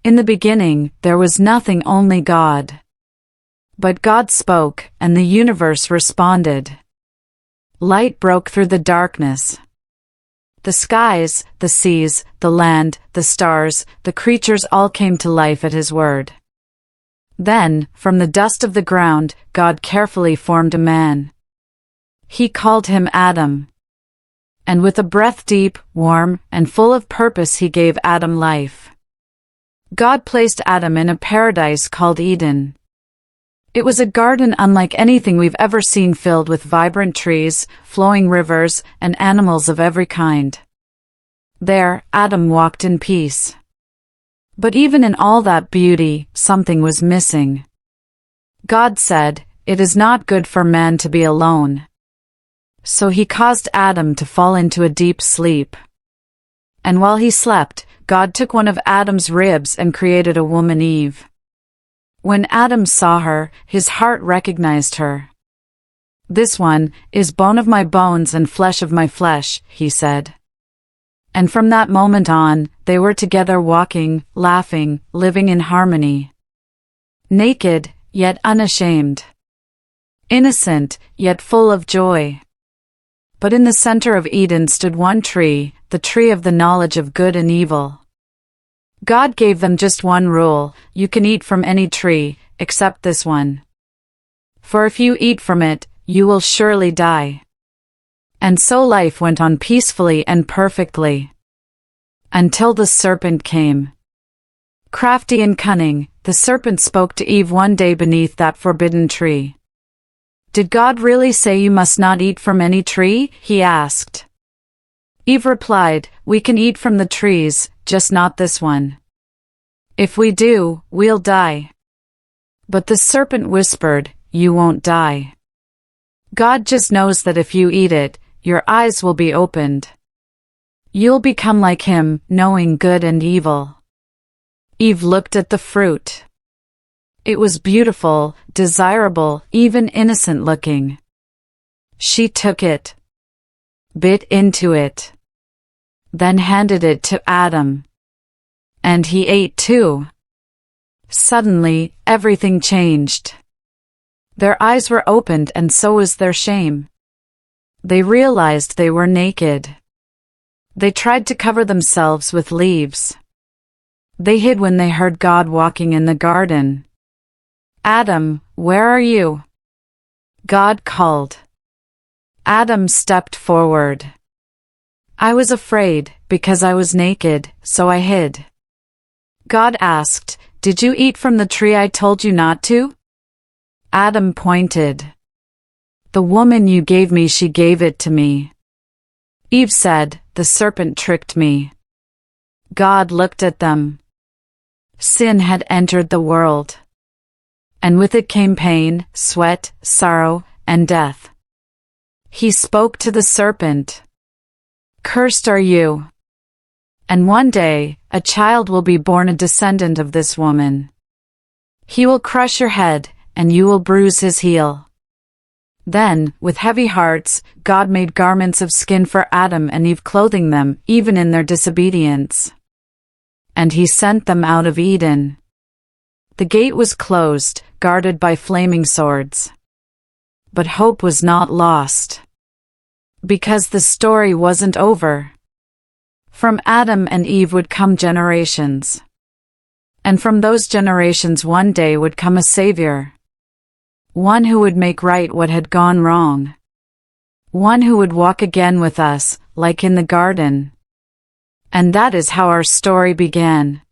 In the beginning, there was nothing, only God. But God spoke, and the universe responded. Light broke through the darkness. The skies, the seas, the land, the stars, the creatures all came to life at His word. Then, from the dust of the ground, God carefully formed a man. He called him Adam. And with a breath deep, warm, and full of purpose, He gave Adam life. God placed Adam in a paradise called Eden. It was a garden unlike anything we've ever seen, filled with vibrant trees, flowing rivers, and animals of every kind. There, Adam walked in peace. But even in all that beauty, something was missing. God said, "It is not good for man to be alone." So He caused Adam to fall into a deep sleep. And while he slept, God took one of Adam's ribs and created a woman, Eve. When Adam saw her, his heart recognized her. "This one is bone of my bones and flesh of my flesh," he said. And from that moment on, they were together, walking, laughing, living in harmony. Naked, yet unashamed. Innocent, yet full of joy. But in the center of Eden stood one tree, the tree of the knowledge of good and evil. God gave them just one rule: you can eat from any tree, except this one. For if you eat from it, you will surely die. And so life went on peacefully and perfectly. Until the serpent came. Crafty and cunning, the serpent spoke to Eve one day beneath that forbidden tree. "Did God really say you must not eat from any tree?" he asked. Eve replied, "We can eat from the trees, just not this one. If we do, we'll die." But the serpent whispered, "You won't die. God just knows that if you eat it, your eyes will be opened. You'll become like Him, knowing good and evil." Eve looked at the fruit. It was beautiful, desirable, even innocent looking. She took it, bit into it, then handed it to Adam. And he ate too. Suddenly, everything changed. Their eyes were opened, and so was their shame. They realized they were naked. They tried to cover themselves with leaves. They hid when they heard God walking in the garden. "Adam, where are you?" God called. Adam stepped forward. "I was afraid, because I was naked, so I hid." God asked, "Did you eat from the tree I told you not to?" Adam pointed. "The woman you gave me, she gave it to me." Eve said, "The serpent tricked me." God looked at them. Sin had entered the world. And with it came pain, sweat, sorrow, and death. He spoke to the serpent. "Cursed are you. And one day, a child will be born, a descendant of this woman. He will crush your head, and you will bruise his heel." Then, with heavy hearts, God made garments of skin for Adam and Eve, clothing them, even in their disobedience. And He sent them out of Eden. The gate was closed, guarded by flaming swords. But hope was not lost. Because the story wasn't over. From Adam and Eve would come generations. And from those generations one day would come a Savior. One who would make right what had gone wrong. One who would walk again with us, like in the garden. And that is how our story began.